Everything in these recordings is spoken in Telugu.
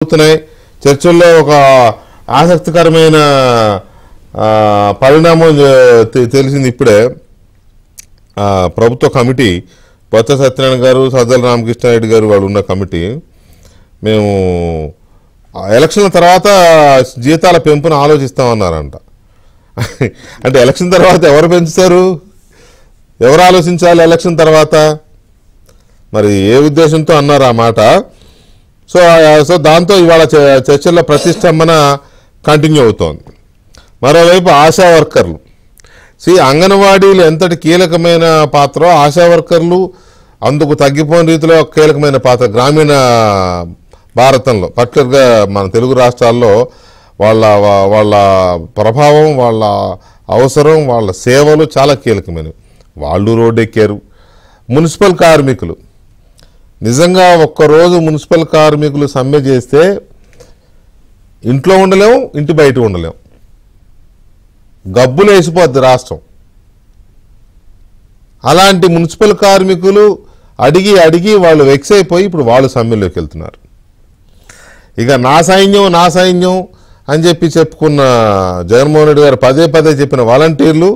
అవుతున్నాయి. చర్చల్లో ఒక ఆసక్తికరమైన పరిణామం తెలిసింది ఇప్పుడే. ప్రభుత్వ కమిటీ బొత్స సత్యనారాయణ గారు, సజ్జల రామకృష్ణారెడ్డి గారు వాళ్ళు ఉన్న కమిటీ, మేము ఎలక్షన్ల తర్వాత జీతాల పెంపును ఆలోచిస్తామన్నారంట. అంటే ఎలక్షన్ తర్వాత ఎవరు పెంచుతారు, ఎవరు ఆలోచించాలి ఎలక్షన్ తర్వాత? మరి ఏ ఉద్దేశంతో అన్నారు ఆ మాట? సో దాంతో ఇవాళ చర్చల్లో ప్రతిష్టంభన కంటిన్యూ అవుతోంది. మరోవైపు ఆశా వర్కర్లు, అంగన్వాడీలు ఎంతటి కీలకమైన పాత్ర, ఆశా వర్కర్లు అందుకు తగ్గిపోయిన రీతిలో కీలకమైన పాత్ర. గ్రామీణ భారతంలో పర్టికులర్గా మన తెలుగు రాష్ట్రాల్లో వాళ్ళ ప్రభావం, వాళ్ళ అవసరం, వాళ్ళ సేవలు చాలా కీలకమైనవి. వాళ్ళు రోడ్డెక్కారు. మున్సిపల్ కార్మికులు, నిజంగా ఒక్కరోజు మున్సిపల్ కార్మికులు సమ్మె చేస్తే ఇంట్లో ఉండలేం, ఇంటి బయట ఉండలేం, గబ్బులు వేసిపోద్ది రాష్ట్రం. అలాంటి మున్సిపల్ కార్మికులు అడిగి అడిగి వాళ్ళు వెక్స్ అయిపోయి ఇప్పుడు వాళ్ళు సమ్మెలోకి వెళ్తున్నారు. ఇక నా సైన్యం అని చెప్పుకున్న జగన్మోహన్ రెడ్డి గారు పదే పదే చెప్పిన వాలంటీర్లు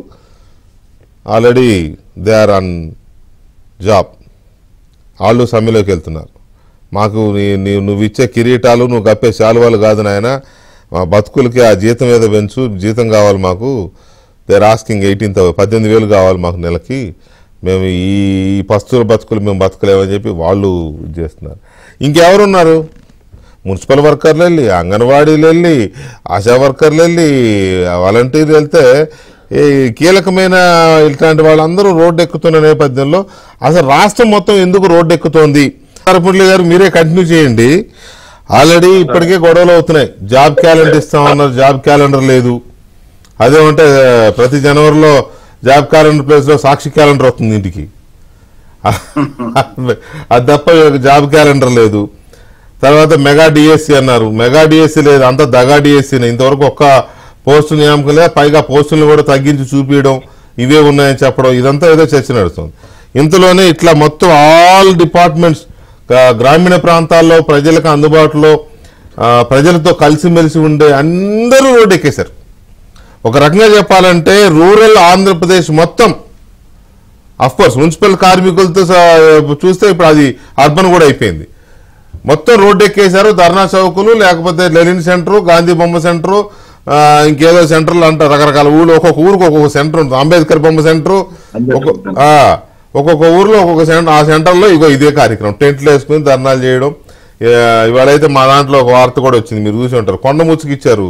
already they are on job. వాళ్ళు సమ్మెలోకి వెళ్తున్నారు. మాకు నువ్వు ఇచ్చే కిరీటాలు, నువ్వు కప్పే శాలువాలు కాదు నాయన, మా బతుకులకి ఆ జీతం ఏదో పెంచు, జీతం కావాలి మాకు. దే ఆర్ ఆస్కింగ్ 18,000 కావాలి మాకు నెలకి, మేము ఈ పస్తుల బతుకులు మేము బతకలేమని చెప్పి వాళ్ళు ఇది చేస్తున్నారు. ఇంకెవరున్నారు? మున్సిపల్ వర్కర్లు వెళ్ళి, అంగన్వాడీలు వెళ్ళి, ఆశా వర్కర్లు వెళ్ళి, వాలంటీర్లు వెళ్తే ఈ కీలకమైన ఇట్లాంటి వాళ్ళందరూ రోడ్డు ఎక్కుతున్న నేపథ్యంలో అసలు రాష్ట్రం మొత్తం ఎందుకు రోడ్డు ఎక్కుతోంది? పుట్లి గారు మీరే కంటిన్యూ చేయండి. ఆల్రెడీ ఇప్పటికే గొడవలు అవుతున్నాయి. జాబ్ క్యాలెండర్ ఇస్తామన్నారు, జాబ్ క్యాలెండర్ లేదు. అదేమంటే ప్రతి జనవరిలో జాబ్ క్యాలెండర్ ప్లేస్లో సాక్షి క్యాలెండర్ వస్తుంది ఇంటికి. అది తప్ప జాబ్ క్యాలెండర్ లేదు. తర్వాత మెగా డిఎస్సి అన్నారు, మెగా డిఎస్సి లేదు, అంతా దగా డిఎస్సీనే. ఇంతవరకు ఒక్క పోస్టు నియామకం లేదు, పైగా పోస్టులను కూడా తగ్గించి చూపించడం, ఇవే ఉన్నాయని చెప్పడం, ఇదంతా ఏదో చర్చ నడుస్తుంది. ఇంతలోనే ఇట్లా మొత్తం ఆల్ డిపార్ట్మెంట్స్ గ్రామీణ ప్రాంతాల్లో ప్రజలకు అందుబాటులో ప్రజలతో కలిసిమెలిసి ఉండే అందరూ రోడ్డు ఎక్కేశారు. ఒక రకంగా చెప్పాలంటే రూరల్ ఆంధ్రప్రదేశ్ మొత్తం, అఫ్కోర్స్ మున్సిపల్ కార్మికులతో చూస్తే ఇప్పుడు అది అర్బన్ కూడా అయిపోయింది. మొత్తం రోడ్డు ఎక్కేశారు. ధర్నా చౌకులు, లేకపోతే లెనిన్ సెంటరు, గాంధీ బొమ్మ సెంటరు, ఇంకేదో సెంటర్లు అంటారు. రకరకాల ఊళ్ళు, ఒక్కొక్క ఊరికి ఒక్కొక్క సెంటర్ ఉంటుంది. అంబేద్కర్ బొమ్మ సెంటరు, ఒక్కొక్క ఊర్లో ఒక్కొక్క సెంటర్. ఆ సెంటర్లో ఇదే కార్యక్రమం, టెంట్లు వేసుకుని ధర్నాలు చేయడం. ఇవాళైతే మా దాంట్లో ఒక వార్త కూడా వచ్చింది, మీరు చూసి ఉంటారు. కొండ ముచ్చుకిచ్చారు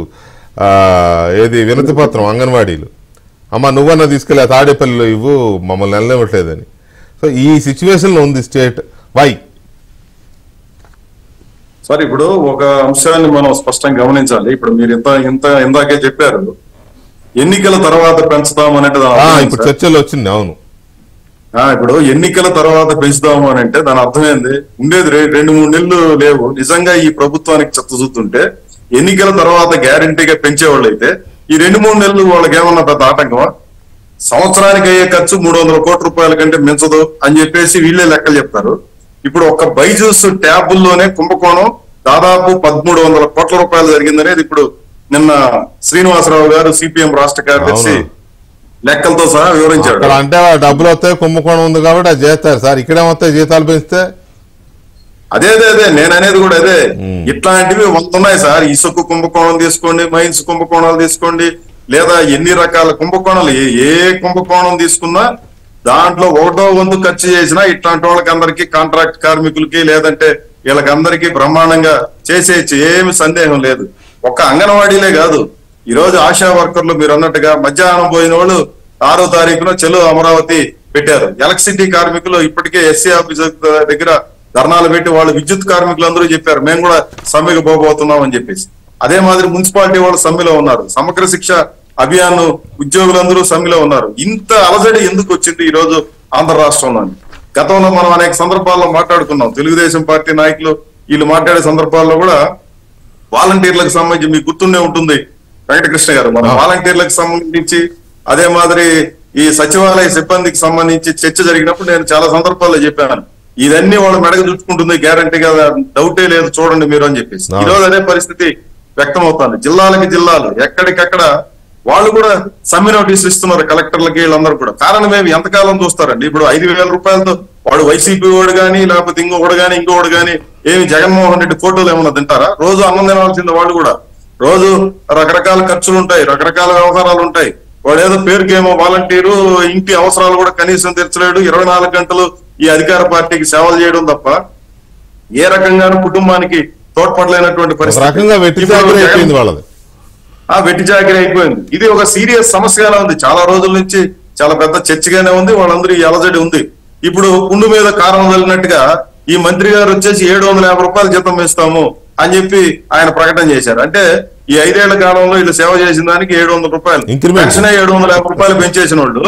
ఏది వినతి పత్రం అంగన్వాడీలు. అమ్మ నువ్వన్నా తీసుకెళ్ళి తాడేపల్లిలో ఇవ్వు, మమ్మల్ని వెళ్ళనివ్వట్లేదని. సో ఈ సిచ్యువేషన్లో ఉంది స్టేట్. వై సార్, ఇప్పుడు ఒక అంశాన్ని మనం స్పష్టంగా గమనించాలి. ఇప్పుడు మీరు ఇందాకే చెప్పారు, ఎన్నికల తర్వాత పెంచుతాము అనేది ఇప్పుడు చర్చలో వచ్చింది. అవును, ఇప్పుడు ఎన్నికల తర్వాత పెంచుతాము అని అంటే దాని అర్థం ఏంది? ఉండేది 2-3 నెలలు లేవు. నిజంగా ఈ ప్రభుత్వానికి చిత్తశుద్ధి ఎన్నికల తర్వాత గ్యారంటీగా పెంచేవాళ్ళు అయితే ఈ 2-3 నెలలు వాళ్ళకి ఏమన్నా పెద్ద ఆటంకమా? సంవత్సరానికి అయ్యే ఖర్చు 300 కోట్ల రూపాయల కంటే మించదు అని చెప్పేసి వీళ్ళే లెక్కలు చెప్తారు. ఇప్పుడు ఒక్క బైజూస్ ట్యాబుల్లోనే కుంభకోణం దాదాపు 1,300 కోట్ల రూపాయలు జరిగిందనేది ఇప్పుడు నిన్న శ్రీనివాసరావు గారు సిపిఎం రాష్ట్ర కార్యదర్శి లెక్కలతో సహా వివరించాడు. అంటే డబ్బులు వస్తాయి, కుంభకోణం ఉంది కాబట్టి అది చేస్తారు సార్. ఇక్కడేమొస్తాయి జీతాలు పెంచితే? అదే నేను అనేది కూడా అదే. ఇట్లాంటివి ఉన్నాయి సార్. ఇసుక కుంభకోణం తీసుకోండి, మైన్స్ కుంభకోణాలు తీసుకోండి, లేదా ఎన్ని రకాల కుంభకోణాలు, ఏ కుంభకోణం తీసుకున్నా దాంట్లో 1/1 ఖర్చు చేసినా ఇట్లాంటి వాళ్ళకి అందరికీ, కాంట్రాక్ట్ కార్మికులకి లేదంటే వీళ్ళకందరికీ బ్రహ్మాండంగా చేసేయచ్చు, ఏమి సందేహం లేదు. ఒక్క అంగన్వాడీలే కాదు, ఈ రోజు ఆశా వర్కర్లు మీరు అన్నట్టుగా మధ్యాహ్నం పోయిన వాళ్ళు 6వ తారీఖున చెలో అమరావతి పెట్టారు. ఎలక్ట్రిసిటీ కార్మికులు ఇప్పటికే ఎస్సీ ఆఫీస్ దగ్గర ధర్నాలు పెట్టి వాళ్ళు విద్యుత్ కార్మికులు అందరూ చెప్పారు మేము కూడా సమ్మెకు పోబోతున్నాం అని చెప్పేసి. అదే మాదిరి మున్సిపాలిటీ వాళ్ళు సమ్మెలో ఉన్నారు. సమగ్ర శిక్ష అభియాన్ ఉద్యోగులందరూ సమ్మెలో ఉన్నారు. ఇంత అలజడి ఎందుకు వచ్చింది ఈ రోజు ఆంధ్ర రాష్ట్రంలో? గతంలో మనం అనేక సందర్భాల్లో మాట్లాడుకున్నాం. తెలుగుదేశం పార్టీ నాయకులు వీళ్ళు మాట్లాడే సందర్భాల్లో కూడా వాలంటీర్లకు సంబంధించి మీకు గుర్తుండే ఉంటుంది వెంకటకృష్ణ గారు, మన వాలంటీర్లకు సంబంధించి అదే మాదిరి ఈ సచివాలయ సిబ్బందికి సంబంధించి చర్చ జరిగినప్పుడు నేను చాలా సందర్భాల్లో చెప్పాను, ఇదన్నీ వాళ్ళు మెడకు చుట్టుకుంటుంది గ్యారంటీగా, డౌటే లేదు చూడండి మీరు అని చెప్పేసి ఈ రోజు అదే పరిస్థితి వ్యక్తం అవుతుంది. జిల్లాలు ఎక్కడికక్కడ వాళ్ళు కూడా సమ్మె నోటీసులు ఇస్తున్నారు కలెక్టర్లకి, వీళ్ళందరూ కూడా. కారణం ఏమి, ఎంతకాలం చూస్తారండి? ఇప్పుడు 5,000 రూపాయలతో వాడు వైసీపీ వాడు కానీ లేకపోతే ఇంకొకడు కానీ ఏమి జగన్మోహన్ రెడ్డి ఫోటోలు ఏమన్నా తింటారా? రోజు అన్నం తినాల్సింది వాళ్ళు కూడా. రోజు రకరకాల ఖర్చులు ఉంటాయి, రకరకాల వ్యవహారాలు ఉంటాయి. వాడు ఏదో పేరుకేమో వాలంటీరు, ఇంటి అవసరాలు కూడా కనీసం తీర్చలేడు. 24 గంటలు ఈ అధికార పార్టీకి సేవలు చేయడం తప్ప ఏ రకంగానూ కుటుంబానికి తోడ్పడలేనటువంటి పరిస్థితి. వెట్టి చాకరీ అయిపోయింది. ఇది ఒక సీరియస్ సమస్యగానే ఉంది. చాలా రోజుల నుంచి చాలా పెద్ద చర్చగానే ఉంది. వాళ్ళందరూ ఈ అలజడి ఉంది. ఇప్పుడు పుండు మీద కారం వెళ్ళినట్టుగా ఈ మంత్రి గారు వచ్చేసి 750 రూపాయలు జీతం ఇస్తాము అని చెప్పి ఆయన ప్రకటన చేశారు. అంటే ఈ 5 ఏళ్ల కాలంలో వీళ్ళు సేవ చేసిన దానికి 700 రూపాయలు, పెన్షన్ 750 రూపాయలు పెంచేసిన వాళ్ళు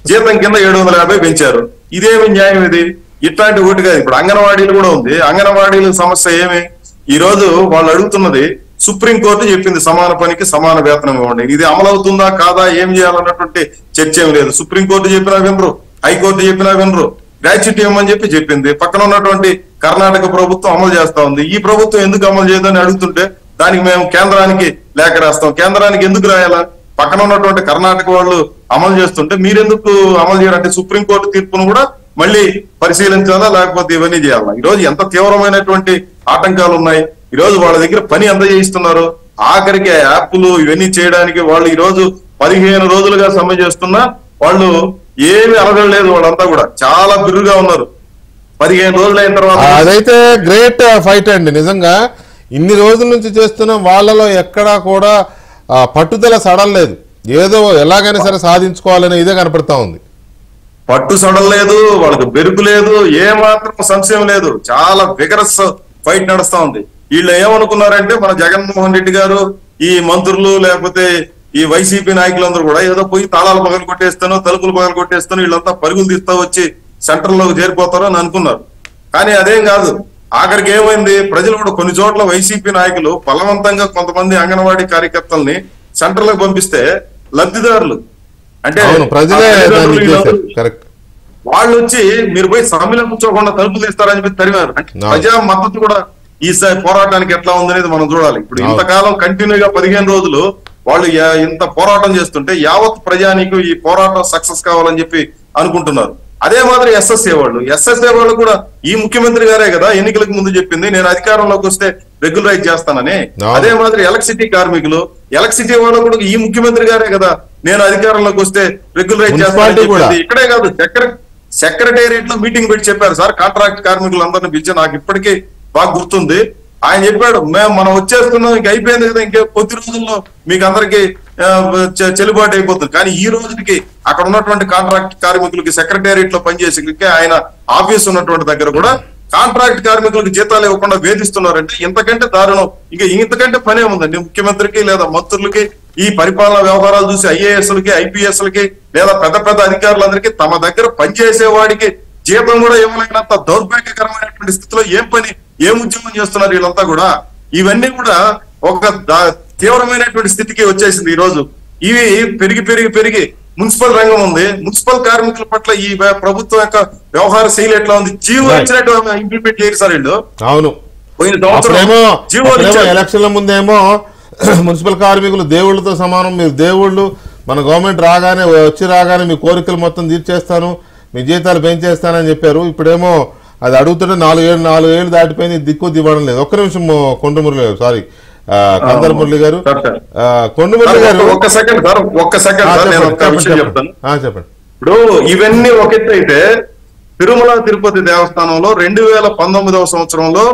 జీతం కింద 750 పెంచారు. ఇదేమి న్యాయం ఇది? ఇట్లాంటి ఒకటి కాదు. ఇప్పుడు అంగన్వాడీలు కూడా ఉంది. అంగన్వాడీల సమస్య ఏమి? ఈ రోజు వాళ్ళు అడుగుతున్నది, సుప్రీంకోర్టు చెప్పింది సమాన పనికి సమాన వేతనం ఇవ్వండి. ఇది అమలవుతుందా కాదా, ఏం చేయాలన్నటువంటి చర్చ ఏమి లేదు. సుప్రీంకోర్టు చెప్పినా వినరు, హైకోర్టు చెప్పినా వినరు. గ్రాట్యుటీ ఇవ్వమని చెప్పింది. పక్కన ఉన్నటువంటి కర్ణాటక ప్రభుత్వం అమలు చేస్తా ఉంది. ఈ ప్రభుత్వం ఎందుకు అమలు చేయదని అడుగుతుంటే దానికి మేము కేంద్రానికి లేఖ రాస్తాం. కేంద్రానికి ఎందుకు రాయాలా? పక్కన ఉన్నటువంటి కర్ణాటక వాళ్ళు అమలు చేస్తుంటే మీరెందుకు అమలు చేయాలంటే సుప్రీంకోర్టు తీర్పును కూడా మళ్ళీ పరిశీలించాలా, లేకపోతే ఇవన్నీ చేయాలా? ఈ రోజు ఎంత తీవ్రమైనటువంటి ఆటంకాలు ఉన్నాయి. ఈ రోజు వాళ్ళ దగ్గర పని ఎంత చేయిస్తున్నారు. ఆఖరికి యాప్లు ఇవన్నీ చేయడానికి వాళ్ళు ఈ రోజు 15 రోజులుగా సమ్మె చేస్తున్నా వాళ్ళు ఏమి అలగలేదు. వాళ్ళంతా కూడా చాలా బిర్రుగా ఉన్నారు. 15 రోజులు అయిన తర్వాత అదైతే గ్రేట్ ఫైట్ అండి. నిజంగా ఇన్ని రోజుల నుంచి చేస్తున్న వాళ్ళలో ఎక్కడా కూడా పట్టుదల సడలేదు. ఏదో ఎలాగైనా సరే సాధించుకోవాలనే ఇదే కనపడతా ఉంది. పట్టు సడలేదు, వాళ్ళకి బెరుకు లేదు, ఏ మాత్రం సంశయం లేదు. చాలా విగరస్ ఫైట్ నడుస్తా ఉంది. వీళ్ళు ఏమనుకున్నారంటే మన జగన్మోహన్ రెడ్డి గారు, ఈ మంత్రులు లేకపోతే ఈ వైసీపీ నాయకులందరూ కూడా ఏదో పోయి తాళాలు పగలు కొట్టేస్తాను, తలుపులు పగలు కొట్టేస్తాను, వీళ్ళంతా పరుగులు తీస్తా వచ్చి సెంటర్లోకి చేరిపోతారు అని అనుకున్నారు. కానీ అదేం కాదు. ఆఖరికి ఏమైంది, ప్రజలు కూడా కొన్ని చోట్ల వైసీపీ నాయకులు బలవంతంగా కొంతమంది అంగన్వాడీ కార్యకర్తల్ని సెంటర్లకు పంపిస్తే లబ్ధిదారులు అంటే వాళ్ళు వచ్చి మీరు పోయి సమ్మెలో కూర్చోకుండా తలుపులు తీస్తారని చెప్పి తరిమారు. అంటే ప్రజా మద్దతు కూడా ఈ పోరాటానికి ఎట్లా ఉందనేది మనం చూడాలి. ఇప్పుడు ఇంతకాలం కంటిన్యూగా 15 రోజులు వాళ్ళు ఇంత పోరాటం చేస్తుంటే యావత్ ప్రజానికి ఈ పోరాటం సక్సెస్ కావాలని చెప్పి అనుకుంటున్నారు. అదే మాదిరి ఎస్ఎస్ఏ వాళ్ళు కూడా ఈ ముఖ్యమంత్రి గారే కదా ఎన్నికలకు ముందు చెప్పింది నేను అధికారంలోకి వస్తే రెగ్యులరైజ్ చేస్తానని. అదే మాదిరి ఎలక్ట్రిసిటీ కార్మికులు, ఎలక్ట్రిసిటీ వాళ్ళు కూడా ఈ ముఖ్యమంత్రి గారే కదా నేను అధికారంలోకి వస్తే రెగ్యులరైజ్ చేస్తానని. ఇక్కడే కాదు, సెక్రటేరియట్ లో మీటింగ్ పెట్టి చెప్పారు సార్. కాంట్రాక్ట్ కార్మికులందరినీ పిలిచి, నాకు ఇప్పటికీ బాగా గుర్తుంది. ఆయన చెప్పాడు, మనం వచ్చేస్తున్నాం, ఇంక అయిపోయింది కదా, ఇంకే కొద్ది రోజుల్లో మీకు అందరికి చెల్లుబాటు అయిపోతుంది. కానీ ఈ రోజుకి అక్కడ ఉన్నటువంటి కాంట్రాక్ట్ కార్మికులకి సెక్రటేరియట్ లో పనిచేసి ఆయన ఆఫీస్ ఉన్నటువంటి దగ్గర కూడా కాంట్రాక్ట్ కార్మికులకు జీతాలు ఇవ్వకుండా వేధిస్తున్నారంటే ఇంతకంటే దారుణం ఇంతకంటే పనే ఉందండి ముఖ్యమంత్రికి లేదా మంత్రులకి. ఈ పరిపాలన వ్యవహారాలు చూసి ఐఏఎస్లకి, ఐపీఎస్లకి లేదా పెద్ద పెద్ద అధికారులందరికీ తమ దగ్గర పనిచేసే వాడికి జీతం కూడా ఇవ్వలేనంత దౌర్భాగ్యకరమైనటువంటి స్థితిలో ఏం ఉద్యమం చేస్తున్నారు వీళ్ళంతా కూడా. ఇవన్నీ కూడా ఒక తీవ్రమైనటువంటి స్థితికి వచ్చేసింది. ఈ రోజు ఇవి పెరిగి మున్సిపల్ రంగం ఉంది. మున్సిపల్ కార్మికుల పట్ల ఈ ప్రభుత్వం యొక్క వ్యవహార శైలి ఎట్లా ఉంది? జీవో ఇచ్చినట్టు ఇంప్లిమెంట్ చేయరు సార్ వీళ్ళు. అవును, పోయిన సంవత్సరం ఎలక్షన్ల ముందేమో మున్సిపల్ కార్మికులు దేవుళ్ళతో సమానం, మీరు దేవుళ్ళు, మన గవర్నమెంట్ రాగానే మీ కోరికలు మొత్తం తీర్చేస్తాను, మీ జీతాలు పెంచేస్తానని చెప్పారు. ఇప్పుడేమో అది అడుగుతుంటే 4 ఏళ్ళు దాటిపోయింది, దిక్కు దివ్వడం లేదు. ఒక్క నిమిషం కొండమురళి గారు, సారీ కందర్ మురళి గారు, కొండమురళి గారు ఒక్క సెకండ్ చెప్తాను. చెప్పండి. ఇప్పుడు ఇవన్నీ ఒక ఎత్తు అయితే తిరుమల తిరుపతి దేవస్థానంలో 2019వ సంవత్సరంలో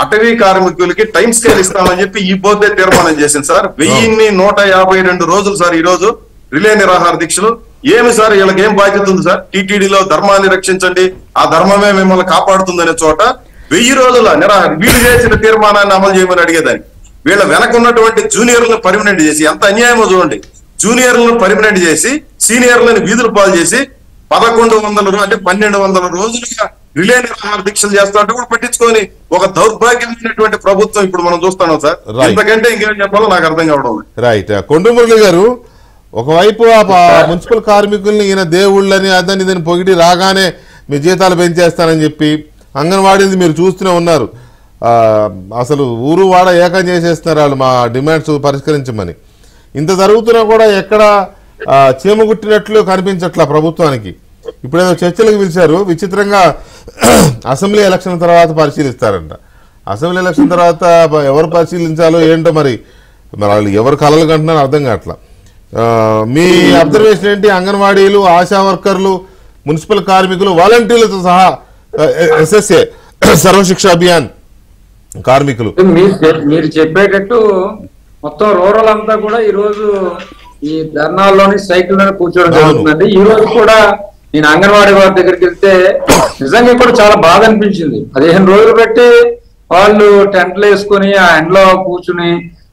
అటవీ కార్మికులకి టైం స్కేల్ ఇస్తామని చెప్పి ఈ బోర్డే తీర్మానం చేసింది సార్. 1152 రోజులు సార్ ఈ రోజు రిలే నిరాహార దీక్షలు. ఏమి సార్ వీళ్ళకి ఏం బాధ్యత ఉంది సార్? టీటీడీలో ధర్మాన్ని రక్షించండి, ఆ ధర్మమే మిమ్మల్ని కాపాడుతుందనే చోట 1000 రోజుల నిరాహార వీళ్ళు చేసిన తీర్మానాన్ని అమలు చేయమని అడిగేదాన్ని. వీళ్ళ వెనక ఉన్నటువంటి జూనియర్లను పర్మినెంట్ చేసి, ఎంత అన్యాయమో చూడండి. జూనియర్లను పర్మినెంట్ చేసి సీనియర్లను వీధులు పాలు చేసి 1100 అంటే 1200 రోజులుగా రిలే నిరాహార దీక్షలు చేస్తా అంటే కూడా పట్టించుకొని ఒక దౌర్భాగ్యమైనటువంటి ప్రభుత్వం ఇప్పుడు మనం చూస్తున్నాం సార్. ఇంతకంటే ఇంకేం చెప్పాలో నాకు అర్థం కావడం. రైట్. కొండమురళి గారు, ఒకవైపు మున్సిపల్ కార్మికుల్ని ఈయన దేవుళ్ళని అదని ఇదని పొగిడి రాగానే మీ జీతాలు పెంచేస్తానని చెప్పి, అంగన్వాడీది మీరు చూస్తూనే ఉన్నారు. అసలు ఊరు వాడ ఏకం చేసేస్తున్నారు వాళ్ళు మా డిమాండ్స్ పరిష్కరించమని. ఇంత జరుగుతున్నా కూడా ఎక్కడ చీమగుట్టినట్లు కనిపించట్లా ప్రభుత్వానికి. ఇప్పుడేదో చర్చలకు పిలిచారు, విచిత్రంగా అసెంబ్లీ ఎలక్షన్ తర్వాత పరిశీలిస్తారంట. అసెంబ్లీ ఎలక్షన్ తర్వాత ఎవరు పరిశీలించాలో ఏంటో మరి వాళ్ళు ఎవరు కలలు కంటున్నారో అర్థం కావట్లా. మీ అబ్జర్వేషన్ ఏంటి? అంగన్వాడీలు, ఆశా వర్కర్లు, మున్సిపల్ కార్మికులు, వాలంటీర్లతో సహా ఎస్ఎస్ఏ సర్వశిక్ష అభియాన్ కార్మికులు మీరు చెప్పేటట్టు మొత్తం రూరల్ అంతా కూడా ఈ రోజు ఈ ధర్నాల్లోని సైకిల్ మీద కూర్చోవడం జరుగుతుందండి. ఈ రోజు కూడా నేను అంగన్వాడీ వారి దగ్గరికి వెళ్తే నిజంగా కూడా చాలా బాధ అనిపించింది. 15 రోజులు పెట్టి వాళ్ళు టెంట్లు వేసుకుని ఆ ఎండలో కూర్చుని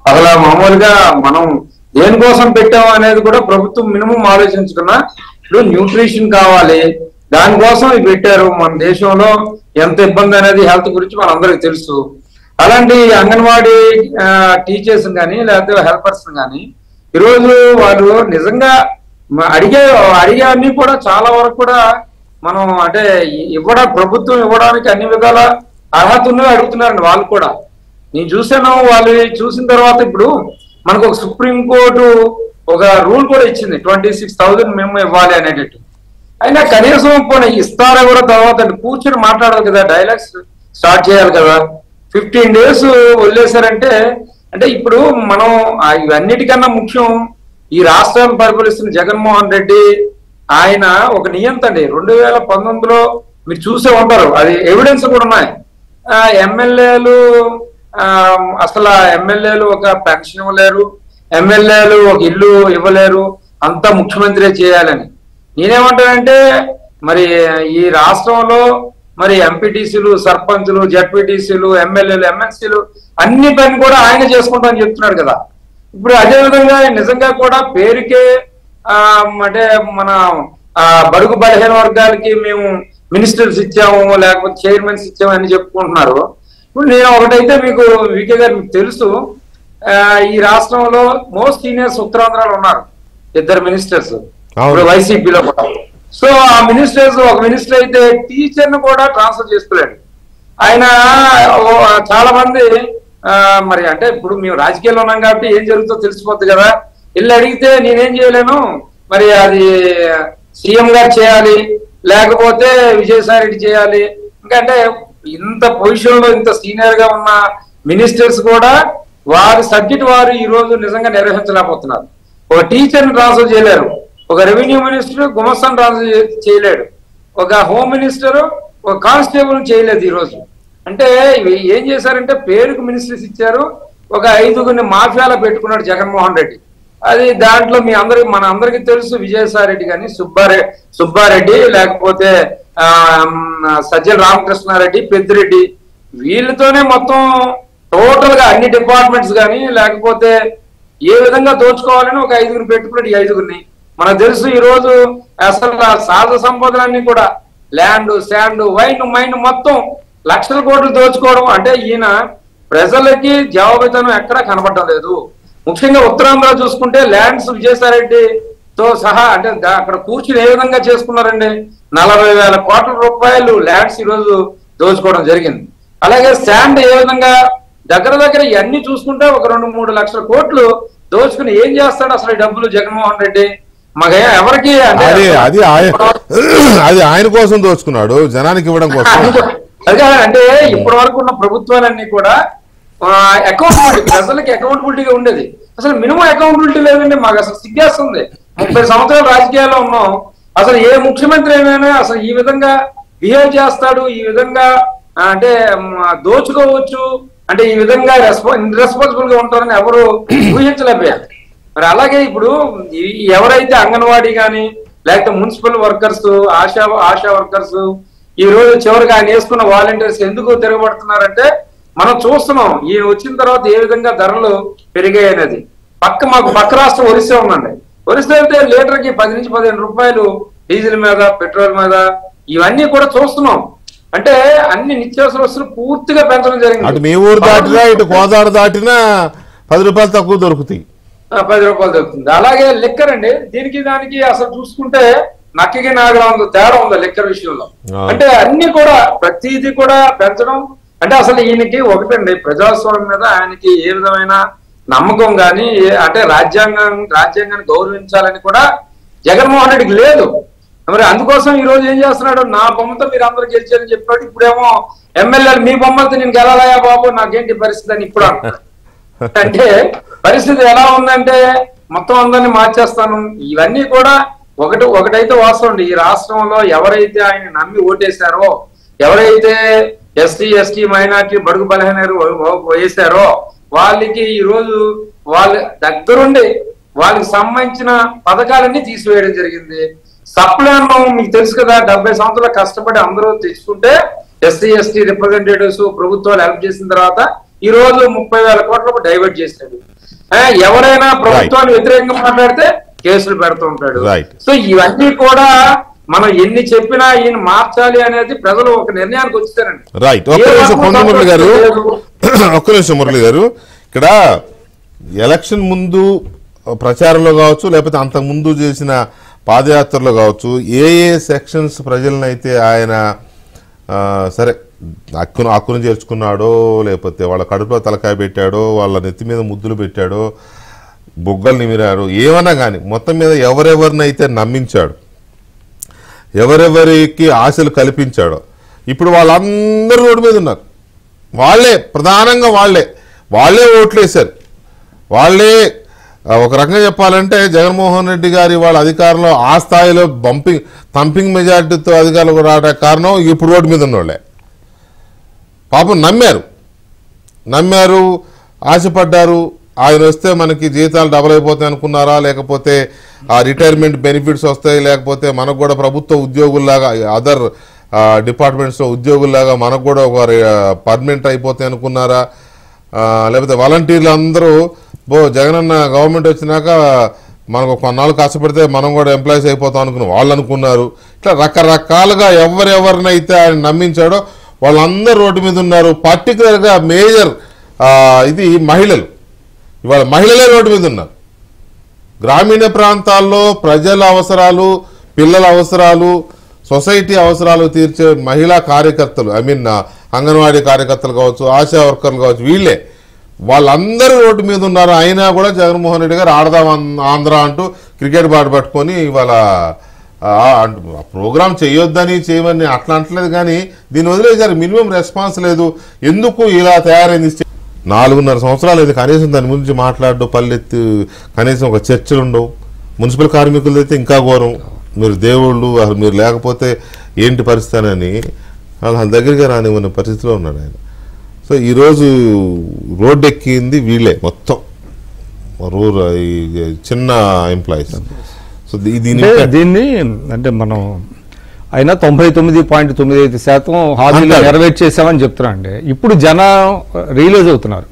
అసలు మామూలుగా మనం దేనికోసం పెట్టాము అనేది కూడా ప్రభుత్వం మినిమం ఆలోచించుకున్నా. ఇప్పుడు న్యూట్రిషన్ కావాలి, దానికోసం ఇవి పెట్టారు. మన దేశంలో ఎంత ఇబ్బంది అనేది హెల్త్ గురించి మనందరికి తెలుసు. అలాంటి అంగన్వాడీ టీచర్స్ కానీ లేకపోతే హెల్పర్స్ కానీ ఈరోజు వాళ్ళు నిజంగా అడిగే అన్ని కూడా చాలా వరకు కూడా మనం అంటే ప్రభుత్వం ఇవ్వడానికి అన్ని విధాల అర్హత ఉన్నవి అడుగుతున్నారండి వాళ్ళు కూడా. నేను చూసాను, వాళ్ళు చూసిన తర్వాత ఇప్పుడు మనకు ఒక సుప్రీంకోర్టు ఒక రూల్ కూడా ఇచ్చింది, 26,000 మేము ఇవ్వాలి అనేటట్టు. అయినా కనీసం పోనీ ఇస్తారా కూడా తర్వాత కూర్చొని మాట్లాడాలి కదా, డైలాగ్స్ స్టార్ట్ చేయాలి కదా. 15 days వదిలేశారంటే అంటే ఇప్పుడు మనం ఇవన్నిటికన్నా ముఖ్యం ఈ రాష్ట్రాన్ని పరిపాలిస్తున్న జగన్మోహన్ రెడ్డి ఆయన ఒక నియంత అండి. 2019లో మీరు చూసే ఉంటారు, అది ఎవిడెన్స్ కూడా ఉన్నాయి. ఎమ్మెల్యేలు అసలు ఎమ్మెల్యేలు ఒక పెన్షన్ ఇవ్వలేరు, ఎమ్మెల్యేలు ఒక ఇల్లు ఇవ్వలేరు, అంతా ముఖ్యమంత్రి చేయాలని. నేనేమంటానంటే మరి ఈ రాష్ట్రంలో మరి ఎంపీటీసీలు, సర్పంచులు, జడ్పీటీసీలు, ఎమ్మెల్యేలు, ఎమ్మెల్సీలు అన్ని పని కూడా ఆయన చేసుకుంటామని చెప్తున్నాడు కదా. ఇప్పుడు అదే విధంగా నిజంగా కూడా పేరుకే అంటే మన బడుగు బలహీన వర్గాలకి మేము మినిస్టర్స్ ఇచ్చాము లేకపోతే చైర్మన్స్ ఇచ్చాము అని చెప్పుకుంటున్నారు. ఇప్పుడు నేను ఒకటైతే మీకు వికే గారు మీకు తెలుసు, ఈ రాష్ట్రంలో మోస్ట్ సీనియర్స్ ఉత్తరాంధ్రలో ఉన్నారు 2 మినిస్టర్స్ ఇప్పుడు వైసీపీలో కూడా. సో ఆ మినిస్టర్స్ ఒక మినిస్టర్ అయితే టీచర్ ను కూడా ట్రాన్స్ఫర్ చేసుకోలేడు ఆయన. చాలా మంది మరి అంటే ఇప్పుడు మేము రాజకీయాల్లో ఉన్నాం కాబట్టి ఏం జరుగుతుందో తెలిసిపోద్ది కదా. వెళ్ళి అడిగితే నేనేం చేయలేను, మరి అది సీఎం గారు చేయాలి లేకపోతే విజయసాయి రెడ్డి చేయాలి. ఎందుకంటే ఇంత పొజిషన్ లో ఇంత సీనియర్ గా ఉన్న మినిస్టర్స్ కూడా వారి సబ్జెక్ట్ వారు ఈ రోజు నిజంగా నిర్వహించలేకపోతున్నారు. ఒక టీచర్ ని ట్రాన్స్ఫర్ చేయలేరు, ఒక రెవెన్యూ మినిస్టర్ గుమస్తాను ట్రాన్స్ఫర్ చేయలేడు, ఒక హోమ్ మినిస్టర్ ఒక కానిస్టేబుల్ చేయలేదు ఈ రోజు. అంటే ఏం చేశారంటే పేరుకు మినిస్టర్స్ ఇచ్చారు, ఒక 5గురిని మాఫియాలో పెట్టుకున్నాడు జగన్మోహన్ రెడ్డి. అది దాంట్లో మన అందరికి తెలుసు, విజయసాయి రెడ్డి కానీ సుబ్బారెడ్డి లేకపోతే సజ్జల రామకృష్ణారెడ్డి, పెద్దిరెడ్డి, వీళ్ళతోనే మొత్తం టోటల్ గా అన్ని డిపార్ట్మెంట్స్ కానీ లేకపోతే ఏ విధంగా దోచుకోవాలని ఒక 5గురిని పెట్టుకున్నాడు. ఈ 5గురిని మనకు తెలుసు. ఈ రోజు అసలు సహజ సంపదలన్నీ కూడా ల్యాండ్, శాండ్, వైన్, మైన్ మొత్తం లక్షల కోట్లు దోచుకోవడం. అంటే ఈయన ప్రజలకి జవాబుదానం ఎక్కడా కనబడటం లేదు. ముఖ్యంగా ఉత్తరాంధ్ర చూసుకుంటే ల్యాండ్స్ విజయసాయిరెడ్డితో సహా అంటే అక్కడ కూర్చుని ఏ విధంగా చేసుకున్నారండి, 40,000 కోట్ల రూపాయలు ల్యాండ్స్ ఈ రోజు దోచుకోవడం జరిగింది. అలాగే శాండ్ ఏ విధంగా దగ్గర ఇవన్నీ చూసుకుంటే ఒక 2-3 లక్షల కోట్లు దోచుకుని ఏం చేస్తాడు అసలు ఈ డబ్బులు జగన్మోహన్ రెడ్డి? మాకు ఎవరికి అది ఆయన కోసం దోచుకున్నాడు, జనానికి ఇవ్వడం కోసం. అదే అంటే ఇప్పటి వరకు ఉన్న ప్రభుత్వాలన్నీ కూడా అకౌంటబిలిటీ, ప్రజలకి అకౌంటబిలిటీగా ఉండేది. అసలు మినిమం అకౌంటబిలిటీ లేదండి. మాకు అసలు సిగ్గేస్తుంది. 30 సంవత్సరాలు రాజకీయాల్లో ఉన్నాం, అసలు ఏ ముఖ్యమంత్రి ఏమైనా అసలు ఈ విధంగా బిహేవ్ చేస్తాడు, ఈ విధంగా అంటే దోచుకోవచ్చు అంటే ఈ విధంగా ఇర్రెస్పాన్సిబుల్ గా ఉంటారని ఎవరు ఊహించలేకపోయారు. మరి అలాగే ఇప్పుడు ఎవరైతే అంగన్వాడీ కానీ లేకపోతే మున్సిపల్ వర్కర్స్, ఆశా వర్కర్స్ ఈ రోజు చివరికి ఆయన వేసుకున్న వాలంటీర్స్ ఎందుకు తిరగబడుతున్నారంటే మనం చూస్తున్నాం ఈయన వచ్చిన తర్వాత ఏ విధంగా ధరలు పెరిగాయి అనేది. మాకు పక్క రాష్ట్రం ఒరిస్సా ఉందండి. ఒరిస్సా అయితే లీటర్కి 10 నుంచి 15 రూపాయలు డీజిల్ మీద, పెట్రోల్ మీద ఇవన్నీ కూడా చూస్తున్నాం. అంటే అన్ని నిత్యావసర వస్తువులు పూర్తిగా పెంచడం జరిగింది. అటు మీ ఊరు దాటినా ఇటు గోదావరి దాటినా 10 రూపాయలు తక్కువ దొరుకుతాయి, 10 రూపాయలు దొరుకుతుంది. అలాగే లిక్కర్ అండి, దీనికి దానికి అసలు చూసుకుంటే నక్కకి నాగలా ఉందో తేడా ఉందో లిక్కర్ విషయంలో. అంటే అన్ని కూడా ప్రతిదీ కూడా పెంచడం అంటే అసలు ఈయనకి ఒకటండి, ప్రజాస్వామ్యం మీద ఆయనకి ఏ విధమైన నమ్మకం కానీ అంటే రాజ్యాంగాన్ని గౌరవించాలని కూడా జగన్మోహన్ రెడ్డికి లేదు. మరి అందుకోసం ఈ రోజు ఏం చేస్తున్నాడు, నా బొమ్మతో మీరు అందరూ గెలిచారని చెప్పాడు. ఇప్పుడేమో ఎమ్మెల్యేలు మీ బొమ్మలతో నేను గెలాలయా బాబు నాకేంటి పరిస్థితి అని ఇప్పుడు అంటున్నాడు. అంటే పరిస్థితి ఎలా ఉందంటే మొత్తం అందరినీ మార్చేస్తాను. ఇవన్నీ కూడా ఒకటైతే వాస్తవం, ఈ రాష్ట్రంలో ఎవరైతే ఆయన నమ్మి ఓటేశారో, ఎవరైతే ఎస్టీ మైనార్టీ బడుగు బలహీన వేశారో వాళ్ళకి ఈ రోజు వాళ్ళ దగ్గరుండి వాళ్ళకి సంబంధించిన పథకాలన్నీ తీసివేయడం జరిగింది. సప్లాన్ మీకు తెలుసు కదా, 70 సంవత్సరాలు కష్టపడి అందరూ తెచ్చుకుంటే ఎస్టీ రిప్రజెంటేటివ్స్ ప్రభుత్వాలు హెల్ప్ చేసిన తర్వాత ఈ రోజు 30,000 కోట్లకు డైవర్ట్ చేశాడు. ఎవరైనా ప్రభుత్వాన్ని వ్యతిరేకంగా మాట్లాడితే కేసులు పెడుతూ ఉంటాడు. సో ఇవన్నీ కూడా మనం ఎన్ని చెప్పినా ఈయన మార్చాలి అనేది ప్రజలు ఒక నిర్ణయానికి వచ్చారండి. రైట్. ఒక్క నిమిషం మురళి గారు, ఇక్కడ ఎలక్షన్ ముందు ప్రచారంలో కావచ్చు, లేకపోతే అంతకు ముందు చేసిన పాదయాత్రలో కావచ్చు, ఏ సెక్షన్స్ ప్రజలను అయితే ఆయన సరే హక్కును చేర్చుకున్నాడో, లేకపోతే వాళ్ళ కడుపులో తలకాయ పెట్టాడో, వాళ్ళ నెత్తి మీద ముద్దులు పెట్టాడో, బొగ్గలు నిమిరాడు, ఏమన్నా కానీ మొత్తం మీద ఎవరెవరినైతే నమ్మించాడు, ఎవరెవరికి ఆశలు కల్పించాడో, ఇప్పుడు వాళ్ళందరూ రోడ్డు మీద ఉన్నారు. వాళ్ళే ప్రధానంగా వాళ్ళే ఓట్లేశారు. వాళ్ళే ఒక రకంగా చెప్పాలంటే జగన్మోహన్ రెడ్డి గారి వాళ్ళ అధికారంలో ఆ స్థాయిలో థంపింగ్ మెజారిటీతో అధికారులకు రావడానికి కారణం ఇప్పుడు రోడ్డు మీద ఉన్నోళ్ళే. పాపం నమ్మారు, ఆశపడ్డారు. ఆయన వస్తే మనకి జీతాలు డబల్ అయిపోతాయి అనుకున్నారా, లేకపోతే ఆ రిటైర్మెంట్ బెనిఫిట్స్ వస్తాయి, లేకపోతే మనకు కూడా ప్రభుత్వ ఉద్యోగుల్లాగా అదర్ డిపార్ట్మెంట్స్లో ఉద్యోగుల్లాగా మనకు కూడా ఒక పర్మనెంట్ అయిపోతాయి అనుకున్నారా, లేకపోతే వాలంటీర్లు అందరూ జగనన్న గవర్నమెంట్ వచ్చినాక మనకు కొన్నాళ్ళు కష్టపడితే మనం కూడా ఎంప్లాయీస్ అయిపోతాం వాళ్ళు అనుకున్నారు. ఇట్లా రకరకాలుగా ఎవరెవరినైతే ఆయన నమ్మించాడో వాళ్ళందరూ రోడ్డు మీద ఉన్నారు. పర్టికులర్గా మేజర్ ఇది మహిళలు, ఇవాళ మహిళలే రోడ్డు మీద ఉన్నారు. గ్రామీణ ప్రాంతాల్లో ప్రజల అవసరాలు, పిల్లల అవసరాలు, సొసైటీ అవసరాలు తీర్చే మహిళా కార్యకర్తలు, అంగన్వాడీ కార్యకర్తలు కావచ్చు, ఆశా వర్కర్లు కావచ్చు, వాళ్ళందరూ రోడ్డు మీద ఉన్నారు. అయినా కూడా జగన్మోహన్ రెడ్డి గారు ఆడదాం ఆంధ్ర అంటూ క్రికెట్ బాట్ పట్టుకొని ఇవాళ ప్రోగ్రామ్ చేయమని అట్లా అంటలేదు. కానీ దీన్ని వదిలేసారు, మినిమం రెస్పాన్స్ లేదు. ఎందుకు ఇలా తయారైంది? 4.5 సంవత్సరాలు అయితే కనీసం దాని గురించి మాట్లాడడం, పల్లెత్తి కనీసం ఒక చర్చలు ఉండవు. మున్సిపల్ కార్మికులు అయితే ఇంకా ఘోరం, మీరు దేవుళ్ళు, అసలు మీరు లేకపోతే ఏంటి పరిస్థితి అని వాళ్ళ దగ్గరగా రానివ్వని పరిస్థితిలో ఉన్నాడు ఆయన. సో ఈరోజు రోడ్డు ఎక్కింది వీళ్ళే, మొత్తం చిన్న ఎంప్లాయీస్. సో దీన్ని అంటే మనం అయినా 99.95% హామీలు నెరవేర్చేసామని చెప్తున్నా అండి. ఇప్పుడు జనం రియలైజ్ అవుతున్నారు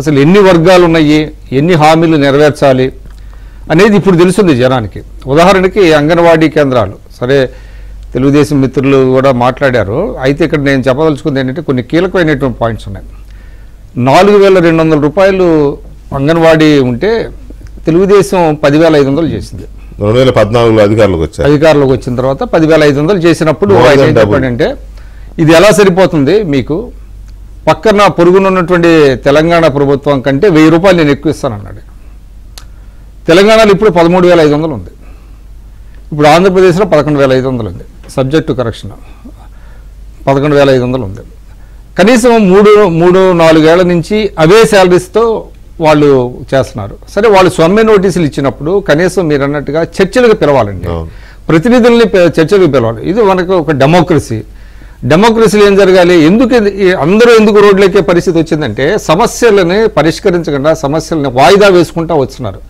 అసలు ఎన్ని వర్గాలు ఉన్నాయి, ఎన్ని హామీలు నెరవేర్చాలి అనేది ఇప్పుడు తెలుస్తుంది జనానికి. ఉదాహరణకి అంగన్వాడీ కేంద్రాలు, సరే తెలుగుదేశం మిత్రులు కూడా మాట్లాడారు. అయితే ఇక్కడ నేను చెప్పదలుచుకుంది ఏంటంటే కొన్ని కీలకమైనటువంటి పాయింట్స్ ఉన్నాయి. 4,200 రూపాయలు అంగన్వాడీ ఉంటే తెలుగుదేశం 10,500 చేసింది. 2014లో అధికారంలోకి వచ్చిన తర్వాత 10,500 చేసినప్పుడు ఆయన ఏం చెప్పాడంటే, ఇది ఎలా సరిపోతుంది మీకు, పక్కన పొరుగునున్నటువంటి తెలంగాణ ప్రభుత్వం కంటే 1000 రూపాయలు నేను ఎక్కువ ఇస్తానన్నాడు. తెలంగాణలో ఇప్పుడు 13,500 ఉంది, ఇప్పుడు ఆంధ్రప్రదేశ్లో 11,500 ఉంది. సబ్జెక్ట్ టు కరెక్షన్ 11,500 ఉంది. కనీసం 3-4 ఏళ్ల నుంచి అవే శాలరీస్తో వాళ్ళు చేస్తున్నారు. సరే, వాళ్ళు సమ్మె నోటీసులు ఇచ్చినప్పుడు కనీసం మీరు అన్నట్టుగా చర్చలకు పిలవాలండి, ప్రతినిధుల్ని చర్చలకు పిలవాలి. ఇది మనకు ఒక డెమోక్రసీలో ఏం జరగాలి, అందరూ ఎందుకు రోడ్లెక్కే పరిస్థితి వచ్చిందంటే సమస్యలని పరిష్కరించకుండా సమస్యలని వాయిదా వేసుకుంటా వస్తున్నారు.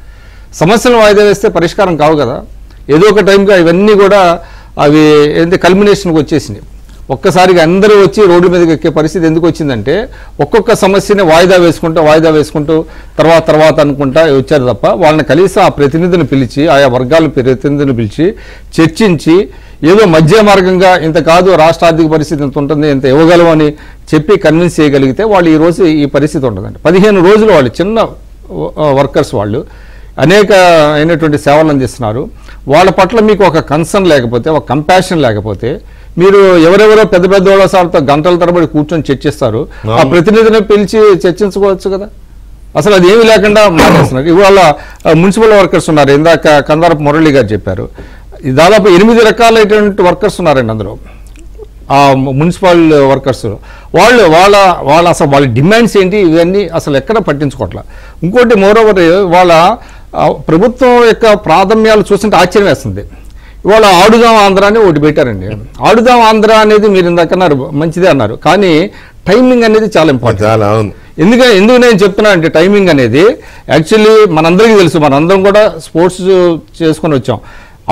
సమస్యలను వాయిదా వేస్తే పరిష్కారం కావు కదా. ఏదో ఒక టైంగా ఇవన్నీ కూడా అవి కల్మినేషన్కి వచ్చేసినాయి. ఒక్కసారిగా అందరూ వచ్చి రోడ్డు మీదకి ఎక్కే పరిస్థితి ఎందుకు వచ్చిందంటే ఒక్కొక్క సమస్యని వాయిదా వేసుకుంటూ తర్వాత అనుకుంటా వచ్చారు తప్ప వాళ్ళని కనీసం ఆ ప్రతినిధిని పిలిచి, ఆయా వర్గాల ప్రతినిధిని పిలిచి చర్చించి ఏదో మధ్య మార్గంగా ఇంత కాదు, రాష్ట్ర ఆర్థిక పరిస్థితి ఇంత ఉంటుంది, ఇంత ఇవ్వగలం అని చెప్పి కన్విన్స్ చేయగలిగితే వాళ్ళు ఈరోజు ఈ పరిస్థితి ఉంటుందండి. 15 రోజులు వాళ్ళు చిన్న వర్కర్స్ వాళ్ళు అనేక అయినటువంటి సేవలు అందిస్తున్నారు. వాళ్ళ పట్ల మీకు ఒక కన్సర్న్ లేకపోతే, ఒక కంపాషన్ లేకపోతే, మీరు ఎవరెవరో పెద్ద పెద్ద వాళ్ళ సార్తో గంటల తరబడి కూర్చొని చర్చిస్తారు. ఆ ప్రతినిధిని పిలిచి చర్చించుకోవచ్చు కదా. అసలు అది ఏమీ లేకుండా మాట్లాడుతున్నారు. ఇవాళ మున్సిపల్ వర్కర్స్ ఉన్నారు, ఇందాక కందారపు మురళి గారు చెప్పారు. దాదాపు 8 రకాలైనటువంటి వర్కర్స్ ఉన్నారండి అందులో, ఆ మున్సిపల్ వర్కర్స్. వాళ్ళ అసలు వాళ్ళ డిమాండ్స్ ఏంటి ఇవన్నీ అసలు ఎక్కడ పట్టించుకోవట్లా. ఇంకోటి మోరోవర్ వాళ్ళ ప్రభుత్వం యొక్క ప్రాధాన్యాలు చూస్తుంటే ఆశ్చర్యం వేస్తుంది. ఇవాళ ఆడుదాం ఆంధ్ర అని ఒకటి పెట్టారండి. ఆడుదాం ఆంధ్ర అనేది మీరు ఇందాక అన్నారు, మంచిదే అన్నారు, కానీ టైమింగ్ అనేది చాలా ఇంపార్టెంట్. ఎందుకు నేను చెప్తున్నా అంటే టైమింగ్ అనేది యాక్చువల్లీ మనందరికీ తెలుసు, మనందరం కూడా స్పోర్ట్స్ చేసుకొని వచ్చాం.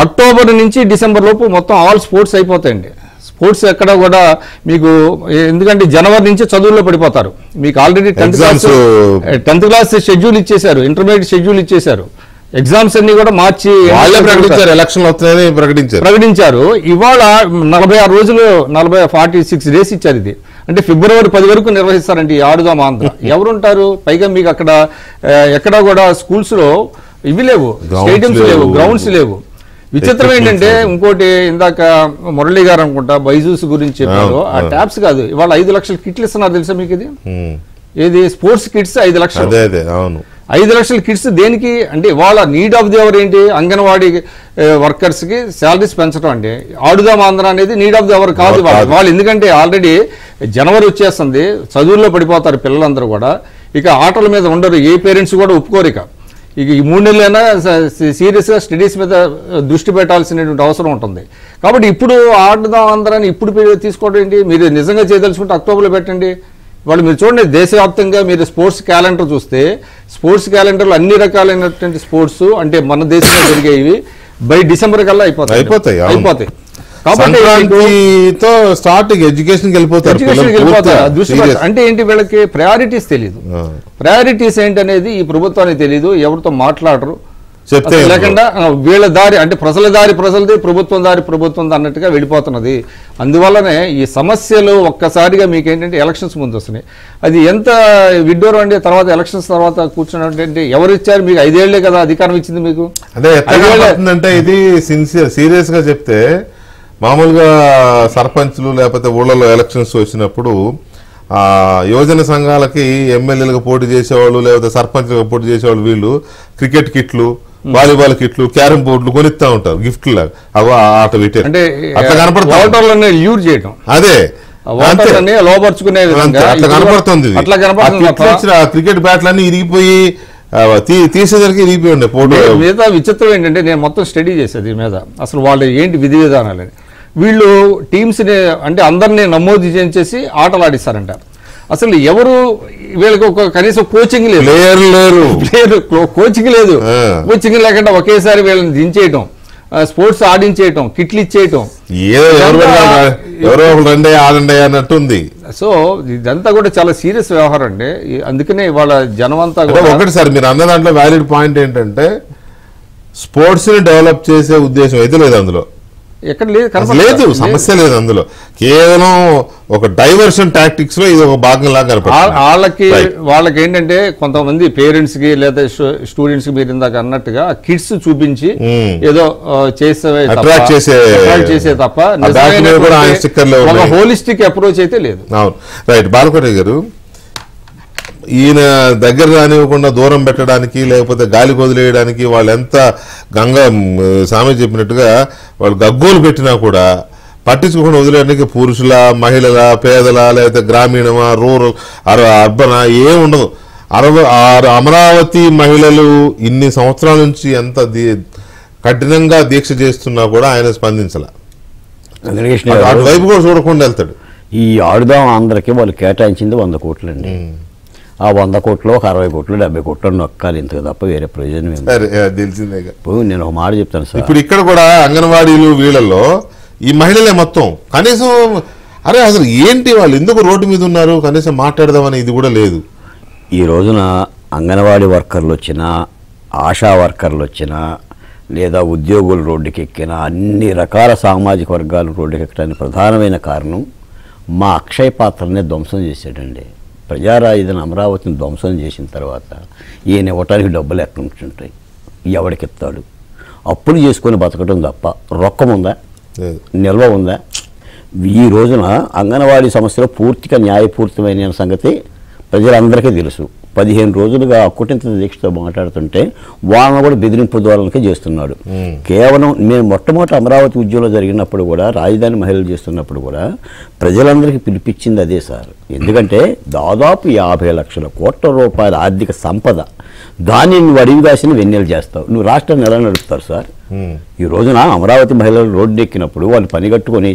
అక్టోబర్ నుంచి డిసెంబర్ లోపు మొత్తం ఆల్ స్పోర్ట్స్ అయిపోతాయండి. స్పోర్ట్స్ ఎక్కడ కూడా మీకు, ఎందుకంటే జనవరి నుంచి చదువుల్లో పడిపోతారు. మీకు ఆల్రెడీ 10th క్లాస్ షెడ్యూల్ ఇచ్చేశారు, ఇంటర్మీడియట్ షెడ్యూల్ ఇచ్చేశారు. ఎగ్జామ్స్ అన్ని కూడా మార్చి ప్రకటించారు, ఎలక్షన్ వస్తాయని ప్రకటించారు. ఇవాళ 46 రోజులు 46 డేస్ ఇచ్చారు. ఇది అంటే ఫిబ్రవరి 10 వరకు నిర్వహిస్తారండి ఈ ఆడుదాం ఆంధ్ర. ఎవరుంటారు? పైగా మీకు అక్కడ ఎక్కడ కూడా స్కూల్స్ లో ఇవి లేవు, స్టేడియంస్ లేవు, గ్రౌండ్స్ లేవు. విచిత్రం ఏంటంటే ఇంకోటి, ఇందాక మురళి గారు అనుకుంటా బైజూస్ గురించి చెప్పారు. ఆ ట్యాబ్స్ కాదు, ఇవాళ 5 లక్షల కిట్లు ఇస్తున్నారు తెలుసా మీకు? ఇది ఏది స్పోర్ట్స్ కిట్స్ 5 లక్షలు. 5 లక్షల కిట్స్ దేనికి అంటే వాళ్ళ నీడ్ ఆఫ్ ది అవర్ ఏంటి? అంగన్వాడీ వర్కర్స్ కి శాలరీస్ పెంచడం అండి. ఆడుదాం ఆంధ్ర అనేది నీడ్ ఆఫ్ ది అవర్ కాదు వాళ్ళు. ఎందుకంటే ఆల్రెడీ జనవరి వచ్చేస్తుంది, చదువుల్లో పడిపోతారు పిల్లలందరూ కూడా. ఇక ఆటల మీద ఉండరు, ఏ పేరెంట్స్ కూడా ఒప్పుకోరు. ఇక ఈ 3 నెలలైనా సీరియస్గా స్టడీస్ మీద దృష్టి పెట్టాల్సినటువంటి అవసరం ఉంటుంది. కాబట్టి ఇప్పుడు ఆడుదాం ఆంధ్రాన్ని ఇప్పుడు తీసుకోవడం ఏంటి? మీరు నిజంగా చేయదలుచుకుంటే అక్టోబర్లో పెట్టండి. వాళ్ళు మీరు చూడండి, దేశవ్యాప్తంగా మీరు స్పోర్ట్స్ క్యాలెండర్ చూస్తే, స్పోర్ట్స్ క్యాలెండర్లో అన్ని రకాలైనటువంటి స్పోర్ట్స్ అంటే మన దేశంలో జరిగేవి బై డిసెంబర్ కల్లా అయిపోతాయి. కాబట్టి స్టార్టింగ్ ఎడ్యుకేషన్ అంటే ఏంటి, వీళ్ళకి ప్రయారిటీస్ తెలియదు. ప్రయారిటీస్ ఏంటనేది ఈ ప్రభుత్వానికి తెలియదు, ఎవరితో మాట్లాడరు, లేకుండా వీళ్ళ దారి అంటే ప్రజల దారి ప్రజలది, ప్రభుత్వం దారి ప్రభుత్వం అన్నట్టుగా వెళ్ళిపోతున్నది. అందువల్లనే ఈ సమస్యలు ఒక్కసారిగా మీకు ఏంటంటే ఎలక్షన్స్ ముందు వస్తున్నాయి. అది ఎంత విడ్డూరం అండి. తర్వాత ఎలక్షన్స్ తర్వాత కూర్చున్నట్టు ఎవరు ఇచ్చారు మీకు? 5 ఏళ్లే కదా అధికారం ఇచ్చింది మీకు. అంటే ఇది సీరియస్ గా చెప్తే, మామూలుగా సర్పంచ్లు లేకపోతే ఊళ్ళలో ఎలక్షన్స్ వచ్చినప్పుడు యువజన సంఘాలకి ఎమ్మెల్యేలకు పోటీ చేసేవాళ్ళు లేకపోతే సర్పంచ్లకు పోటీ చేసేవాళ్ళు వీళ్ళు క్రికెట్ కిట్లు, వాలీబాల్ కిట్లు, క్యారమ్ బోర్డులు కొనిస్తా ఉంటారు గిఫ్ట్ లాగా. అవి ఆట పెట్టే అంటే అట్లా కనపడుతుంది. యూజ్ చేయడం అదే లోపరుచుకునే అట్లా కనపడుతుంది. క్రికెట్ బ్యాట్లన్నీ ఇరిగిపోయి తీసేసరికి ఇరిగిపోయి ఉండే ఫోటో మీద. విచిత్రం ఏంటంటే నేను మొత్తం స్టడీ చేసేది దీని మీద, అసలు వాళ్ళు ఏంటి విధి విధానాలని. వీళ్ళు టీమ్స్ని అంటే అందరినీ నమోదు చేసి ఆటలు ఆడిస్తారంట. అసలు ఎవరు వీళ్ళకి ఒక కనీసం కోచింగ్ లేదు, కోచింగ్ లేదు. కోచింగ్ లేకుండా ఒకేసారి వీళ్ళని దించేయటం, స్పోర్ట్స్ ఆడించేయటం, కిట్లు ఇచ్చేయటం, ఎవరో రండి ఆడండి అన్నట్టుంది. సో ఇదంతా కూడా చాలా సీరియస్ వ్యవహారం అండి. అందుకనే ఇవాళ జనం అంతా ఒకటి సార్ మీరు అన్న దాంట్లో వ్యాలిడ్ పాయింట్ ఏంటంటే, స్పోర్ట్స్ ని డెవలప్ చేసే ఉద్దేశం అయితే లేదు అందులో. ఎక్కడ లేదు, సమస్య లేదు అందులో. కేవలం ఒక డైవర్షన్ టాక్టిక్స్ లో ఇది ఒక భాగంలా కనపడుతుంది. వాళ్ళకి ఏంటంటే కొంతమంది పేరెంట్స్ కి లేదా స్టూడెంట్స్ కి మీరు ఇందాక అన్నట్టుగా కిడ్స్ చూపించి ఏదో చేసే తప్ప హోలిస్టిక్ అప్రోచ్ అయితే లేదు. అవును, రైట్. బాలకోటి గారు, ఈయన దగ్గర రానివ్వకుండా దూరం పెట్టడానికి లేకపోతే గాలి వదిలేయడానికి వాళ్ళు ఎంత గంగా సామె చెప్పినట్టుగా వాళ్ళు గగ్గోలు పెట్టినా కూడా పట్టించుకోకుండా వదిలేయడానికి పురుషుల, మహిళల, పేదల, లేకపోతే గ్రామీణమా, రూరల్, అర్బనా ఏం ఉండదు. అమరావతి మహిళలు ఇన్ని సంవత్సరాల నుంచి ఎంత కఠినంగా దీక్ష చేస్తున్నా కూడా ఆయన స్పందించాల. అటువైపు కూడా చూడకుండా వెళ్తాడు. ఈ ఆడుదాం ఆంధ్రకి వాళ్ళు కేటాయించింది 100 కోట్లండి. ఆ 100 కోట్లు ఒక 60 కోట్లు 70 కోట్లు నొక్కాలి, ఇంతకు తప్ప వేరే ప్రయోజనం తెలిసిందే. నేను ఒక మాట చెప్తాను సార్, ఇప్పుడు ఇక్కడ కూడా అంగన్వాడీలు వీళ్ళల్లో ఈ మహిళలే మొత్తం కనీసం అరే అసలు ఏంటి వాళ్ళు ఎందుకు రోడ్డు మీద ఉన్నారు కనీసం మాట్లాడదామని ఇది కూడా లేదు. ఈ రోజున అంగన్వాడీ వర్కర్లు వచ్చినా, ఆశా వర్కర్లు వచ్చినా, లేదా ఉద్యోగులు రోడ్డుకి ఎక్కినా, అన్ని రకాల సామాజిక వర్గాలు రోడ్డుకి ఎక్కడానికి ప్రధానమైన కారణం మా అక్షయ పాత్రనే ధ్వంసం చేశాడండి. ప్రజారాజధాని అమరావతిని ధ్వంసం చేసిన తర్వాత ఈయన ఇవ్వటానికి డబ్బులు ఎక్కడి నుంచి ఉంటాయి? ఎవడికిస్తాడు? అప్పులు చేసుకొని బతకడం తప్ప రొక్కం ఉందా, నిల్వ ఉందా? ఈ రోజున అంగన్వాడీ సమస్యలో పూర్తిగా న్యాయపూర్తమైన సంగతి ప్రజలందరికీ తెలుసు. 15 రోజులుగా అక్కుటింత దీక్షతో మాట్లాడుతుంటే వాళ్ళని కూడా బెదిరింపు ధోరణికే చేస్తున్నాడు. కేవలం మేము మొట్టమొదటి అమరావతి ఉద్యమంలో జరిగినప్పుడు కూడా, రాజధాని మహిళలు చేస్తున్నప్పుడు కూడా ప్రజలందరికీ పిలిపించింది అదే సార్. ఎందుకంటే దాదాపు 50 లక్షల కోట్ల రూపాయల ఆర్థిక సంపద, దాన్ని నువ్వు అడిగి కాసిన వెన్నెలు చేస్తావు. నువ్వు రాష్ట్రాన్ని ఎలా నడుపుతారు సార్? ఈ రోజున అమరావతి మహిళలు రోడ్డు ఎక్కినప్పుడు వాళ్ళు పనిగట్టుకొని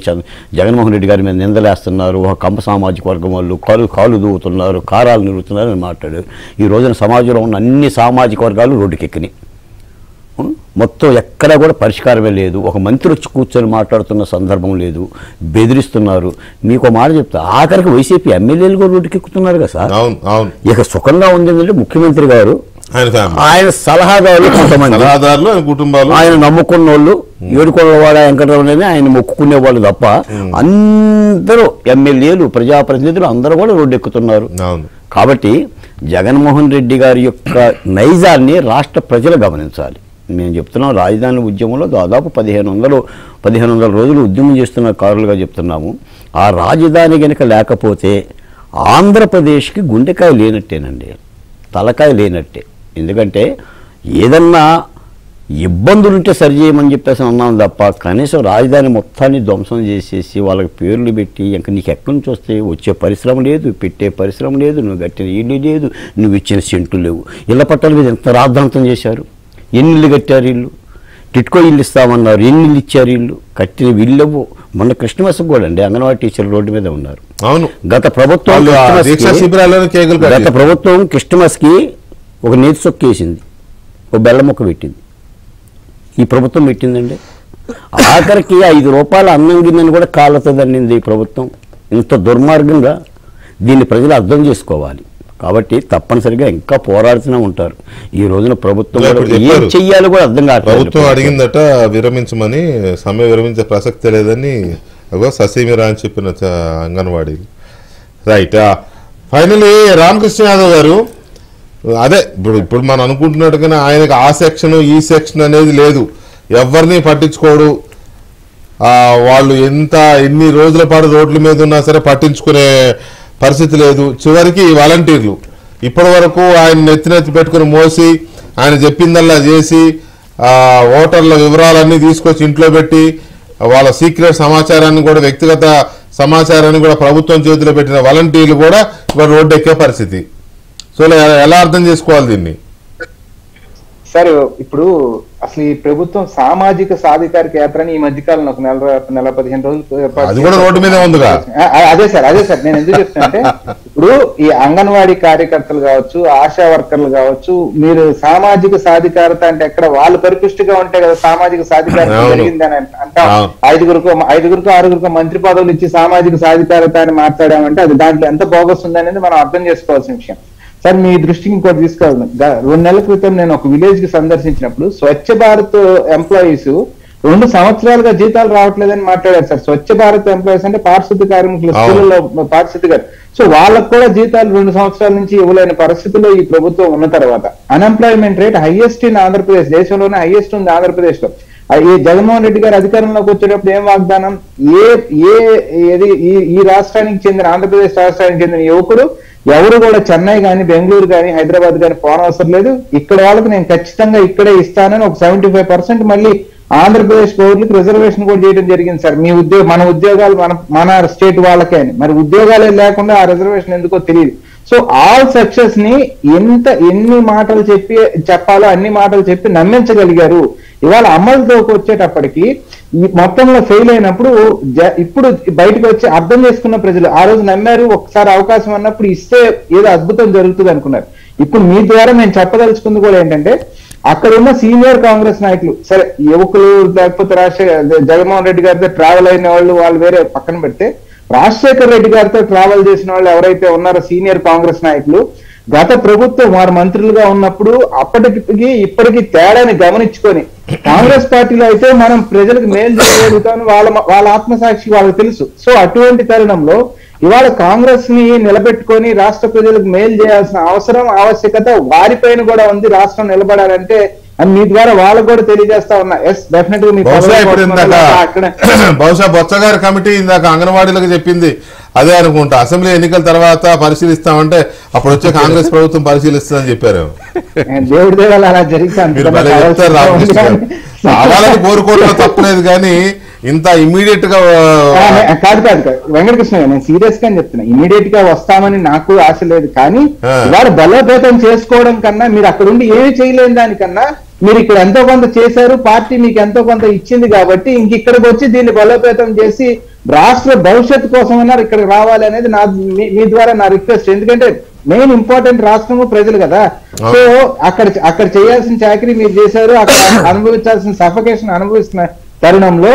జగన్మోహన్ రెడ్డి గారి మీద నిందలేస్తున్నారు, ఒక కంప సామాజిక వర్గం వాళ్ళు కాలు దూవుతున్నారు, కారాలు నిరుగుతున్నారు అని మాట్లాడారు. ఈ రోజున సమాజంలో ఉన్న అన్ని సామాజిక వర్గాలు రోడ్డుకి ఎక్కినాయి. మొత్తం ఎక్కడా కూడా పరిష్కారమే లేదు. ఒక మంత్రి వచ్చి కూర్చొని మాట్లాడుతున్న సందర్భం లేదు, బెదిరిస్తున్నారు. మీకు మాట చెప్తా, ఆఖరికి వైసీపీ ఎమ్మెల్యేలు కూడా రోడ్డుకి ఎక్కుతున్నారు కదా సార్. ఇక సుఖంగా ఉంది ఏంటంటే ముఖ్యమంత్రి గారు, ఆయన సలహాదారులు కొంతమంది, కుటుంబాలు, ఆయన నమ్ముకున్న వాళ్ళు, ఏడుకొండలవాడ వెంకటరామని ఆయన మొక్కుకునే వాళ్ళు తప్ప అందరూ ఎమ్మెల్యేలు, ప్రజాప్రతినిధులు అందరూ కూడా రోడ్డు ఎక్కుతున్నారు. కాబట్టి జగన్మోహన్ రెడ్డి గారి యొక్క నైజాన్ని రాష్ట్ర ప్రజలు గమనించాలి. మేము చెప్తున్నాం, రాజధాని ఉద్యమంలో దాదాపు 1500 రోజులు ఉద్యమం చేస్తున్న కారులుగా చెప్తున్నాము. ఆ రాజధాని కనుక లేకపోతే ఆంధ్రప్రదేశ్కి గుండెకాయ లేనట్టేనండి, తలకాయ లేనట్టే. ఎందుకంటే ఏదన్నా ఇబ్బందులుంటే సరిచేయమని చెప్పేసి అన్నాం తప్ప కనీసం రాజధాని మొత్తాన్ని ధ్వంసం చేసేసి వాళ్ళకి పేర్లు పెట్టి ఇంకా నీకు ఎక్కడి నుంచి వస్తే వచ్చే పరిశ్రమ లేదు, పెట్టే పరిశ్రమ లేదు, నువ్వు కట్టిన ఇల్లు లేదు, నువ్వు ఇచ్చిన సెంటు లేవు. ఇళ్ల పట్టాల మీద ఎంత రాద్ధాంతం చేశారు. ఎన్ని ఇల్లు కట్టారు? ఇల్లు టిట్కో ఇల్లు ఇస్తామన్నారు, ఎన్ని ఇల్లు ఇచ్చారు? ఇల్లు కట్టిన ఇళ్ళవు. మొన్న క్రిస్మస్ కూడా అండి అంగన్వాడీ టీచర్లు రోడ్డు మీద ఉన్నారు. అవును, గత ప్రభుత్వం క్రిస్మస్కి ఒక నేతి సొక్కేసింది, ఒక బెల్లం మొక్క పెట్టింది. ఈ ప్రభుత్వం పెట్టిందండి. ఆఖరికి 5 రూపాయల అన్నం గిన్నెని కూడా కాళ్ళతో దండింది ఈ ప్రభుత్వం. ఇంత దుర్మార్గంగా దీన్ని ప్రజలు అర్థం చేసుకోవాలి. కాబట్టి తప్పనిసరిగా ఇంకా పోరాడుతూనే ఉంటారు. ఈ రోజున ప్రభుత్వం ఏం చెయ్యాలో కూడా అర్థం కాదు. ప్రభుత్వం అడిగిందట విరమించమని, సమ్మె విరమించే ప్రసక్తి లేదని ససీమిరా అని చెప్పిన అంగన్వాడీ. రైట్. ఫైనలీ రామకృష్ణ యాదవ్ గారు, అదే ఇప్పుడు మనం అనుకుంటున్నట్టుగానే ఆయనకు ఆ సెక్షన్ ఈ సెక్షన్ అనేది లేదు, ఎవరిని పట్టించుకోడు. వాళ్ళు ఎన్ని రోజుల పాటు రోడ్ల మీద ఉన్నా సరే పట్టించుకునే పరిస్థితి లేదు. చివరికి వాలంటీర్లు ఇప్పటి వరకు ఆయన నెత్తి పెట్టుకుని మోసి ఆయన చెప్పిందల్లా చేసి ఓటర్ల వివరాలన్నీ తీసుకొచ్చి ఇంట్లో పెట్టి వాళ్ళ సీక్రెట్ సమాచారాన్ని కూడా, వ్యక్తిగత సమాచారాన్ని కూడా ప్రభుత్వం చేతిలో పెట్టిన వాలంటీర్లు కూడా ఇవాళ రోడ్డు ఎక్కే పరిస్థితి. సో ఎలా అర్థం చేసుకోవాలి దీన్ని? సార్, ఇప్పుడు అసలు ఈ ప్రభుత్వం సామాజిక సాధికారిక యాత్రని ఈ మధ్యకాలంలో ఒక నెల 15 రోజులు రోడ్డు మీద ఉందిగా. అదే సార్ నేను ఎందుకు చెప్తానంటే, ఇప్పుడు ఈ అంగన్వాడీ కార్యకర్తలు కావచ్చు, ఆశా వర్కర్లు కావచ్చు, మీరు సామాజిక సాధికారత అంటే ఎక్కడ వాళ్ళు పరిపుష్టిగా ఉంటే కదా సామాజిక సాధికారత జరిగిందని అంటాం. ఐదుగురికో 6గురికో మంత్రి పదవులు ఇచ్చి సామాజిక సాధికారత అని మాట్లాడామంటే అది దాంట్లో ఎంత బోగస్ ఉందనేది మనం అర్థం చేసుకోవాల్సిన విషయం. సార్, మీ దృష్టికి ఇంకోటి తీసుకెళ్తాను. 2 నెలల క్రితం నేను ఒక విలేజ్ కి సందర్శించినప్పుడు స్వచ్ఛ భారత్ ఎంప్లాయీస్ 2 సంవత్సరాలుగా జీతాలు రావట్లేదని మాట్లాడారు సార్. స్వచ్ఛ భారత్ ఎంప్లాయీస్ అంటే పారిశుద్ధ కార్మికులు, స్కూళ్ళలో పారిశుద్ధ గారు. సో వాళ్ళకు కూడా జీతాలు 2 సంవత్సరాల నుంచి ఇవ్వలేని పరిస్థితుల్లో ఈ ప్రభుత్వం ఉన్న తర్వాత unemployment rate highest in Andhra Pradesh, దేశంలోనే హైయెస్ట్ ఉంది ఆంధ్రప్రదేశ్ లో. ఈ జగన్మోహన్ రెడ్డి గారు అధికారంలోకి వచ్చేటప్పుడు ఏం వాగ్దానం, ఈ రాష్ట్రానికి చెందిన, ఆంధ్రప్రదేశ్ రాష్ట్రానికి చెందిన యువకుడు ఎవరు కూడా చెన్నై కానీ, బెంగళూరు కానీ, హైదరాబాద్ కానీ పోనవసరం లేదు, ఇక్కడ వాళ్ళకి నేను ఖచ్చితంగా ఇక్కడే ఇస్తానని ఒక 75% మళ్ళీ ఆంధ్రప్రదేశ్ పౌరులకు రిజర్వేషన్ కూడా చేయడం జరిగింది సార్. మన ఉద్యోగాలు మన స్టేట్ వాళ్ళకే అని. మరి ఉద్యోగాలే లేకుండా ఆ రిజర్వేషన్ ఎందుకో తెలియదు. సో ఆల్ సక్సెస్ ని ఎన్ని మాటలు చెప్పాలో అన్ని మాటలు చెప్పి నమ్మించగలిగారు. ఇవాళ అమలులోకి వచ్చేటప్పటికి ఈ మొత్తంలో ఫెయిల్ అయినప్పుడు ఇప్పుడు బయటకు వచ్చి అర్థం చేసుకున్న ప్రజలు ఆ రోజు నమ్మారు. ఒకసారి అవకాశం అన్నప్పుడు ఇస్తే ఏదో అద్భుతం జరుగుతుంది అనుకున్నారు. ఇప్పుడు మీ ద్వారా నేను చెప్పదలుచుకుంది కూడా ఏంటంటే, అక్కడ ఉన్న సీనియర్ కాంగ్రెస్ నాయకులు, సరే యువకులు లేకపోతే జగన్మోహన్ రెడ్డి గారితో ట్రావెల్ అయిన వాళ్ళు వేరే పక్కన పెడితే, రాజశేఖర్ రెడ్డి గారితో ట్రావెల్ చేసిన వాళ్ళు ఎవరైతే ఉన్నారో సీనియర్ కాంగ్రెస్ నాయకులు, గత ప్రభుత్వం వారు మంత్రులుగా ఉన్నప్పుడు అప్పటికి ఇప్పటికీ తేడాని గమనించుకొని, కాంగ్రెస్ పార్టీలో అయితే మనం ప్రజలకు మేలు చేయగలుగుతామని వాళ్ళ ఆత్మసాక్షి వాళ్ళకి తెలుసు. సో అటువంటి తరుణంలో ఇవాళ కాంగ్రెస్ ని నిలబెట్టుకొని రాష్ట్ర ప్రజలకు మేలు చేయాల్సిన అవసరం, ఆవశ్యకత వారిపైన కూడా ఉంది. రాష్ట్రం నిలబడాలంటే అని మీ ద్వారా వాళ్ళకు కూడా తెలియజేస్తా ఉన్నా. ఎస్ డెఫినెట్ గా మీ బహుశా ఇప్పుడు ఇందాక అక్కడ బహుశా బొత్స గారి కమిటీ ఇందాక అంగన్వాడీలకు చెప్పింది అదే అనుకుంటా. అసెంబ్లీ ఎన్నికల తర్వాత పరిశీలిస్తామంటే అప్పుడు వచ్చే కాంగ్రెస్ ప్రభుత్వం పరిశీలిస్తుందని చెప్పారు. దేవుడి దేవాలు అలా కావాలని కోరుకోవడం తప్పలేదు, కానీ ఇంత ఇమ్మీడియట్ గా కాదు వెంకటకృష్ణ గారు, నేను సీరియస్ గా చెప్తున్నా. ఇమీడియట్ గా వస్తామని నాకు ఆశ లేదు, కానీ ఇవాళ బలోపేతం చేసుకోవడం కన్నా మీరు అక్కడ ఉండి ఏమి చేయలేని దానికన్నా మీరు ఇక్కడ ఎంతో కొంత చేశారు, పార్టీ మీకు ఎంతో కొంత ఇచ్చింది కాబట్టి ఇంక ఇక్కడికి వచ్చి దీన్ని బలోపేతం చేసి రాష్ట్ర భవిష్యత్తు కోసమైనా ఇక్కడికి రావాలి అనేది నా మీ ద్వారా నా రిక్వెస్ట్. ఎందుకంటే మెయిన్ ఇంపార్టెంట్ రాష్ట్రము ప్రజలు కదా. సో అక్కడ చేయాల్సిన చాకరీ మీరు చేశారు, అక్కడ అనుభవించాల్సిన సఫకేషన్ అనుభవిస్తున్న తరుణంలో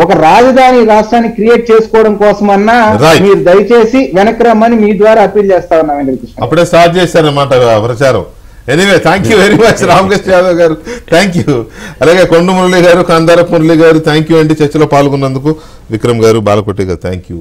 ఒక రాజధాని రాష్ట్రాన్ని క్రియేట్ చేసుకోవడం కోసమన్నా మీరు దయచేసి వెనక్కి రమ్మని మీ ద్వారా అప్పీల్ చేస్తా ఉన్నా వెంకటకృష్ణ. అప్పుడే స్టార్ట్ చేశారన్నమాట ప్రచారం. Anyway thank you very much Ramakrishna Yadav గారు, థ్యాంక్ యూ. అలాగే కొండ మురళి గారు, కందారపు మురళి గారు థ్యాంక్ యూ అండి చర్చలో పాల్గొన్నందుకు. విక్రమ్ గారు, బాలకోటి గారు థ్యాంక్ యూ.